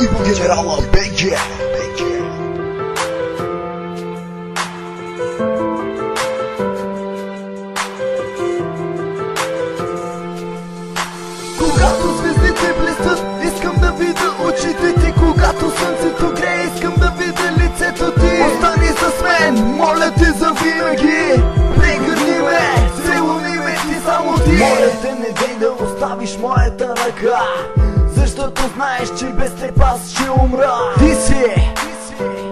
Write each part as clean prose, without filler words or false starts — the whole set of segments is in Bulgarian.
Иво Генерала БГ. Когато звездите блестят, искам да видя очите ти. Когато слънцето грее, искам да видя лицето ти. Остани с мен, моля ти завинаги. Прегърни ме, целуни ме ти, само ти. Моля те, не дей да оставиш моята ръка, защото знаеш, че без теб аз ще умра. Ти си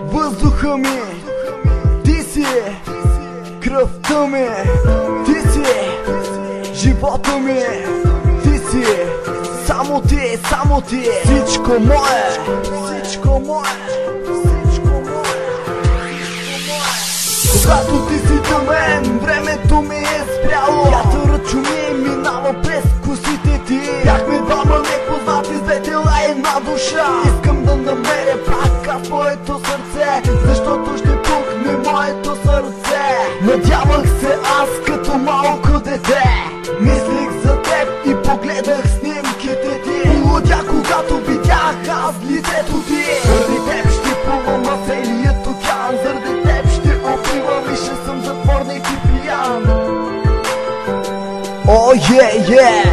въздуха ми, ти си кръвта ми, ти си живота ми, ти си само ти, само ти. Всичко мое, всичко мое, всичко мое. Когато ти си до мен, времето ми е спряло. Вятърът шуми, минава през косите ти. Бяхме двама непознати с две тела и една душа. Искам да намеря пак аз твоето сърце, защото ще пукне моето сърце. Надявах се аз като малко дете, мислих за теб и погледах снимките ти. Полудях, когато видях аз лицето ти. Заради теб ще плувам на целият океан, заради теб ще опивам и ще съм затворник и пиян. О, е, е!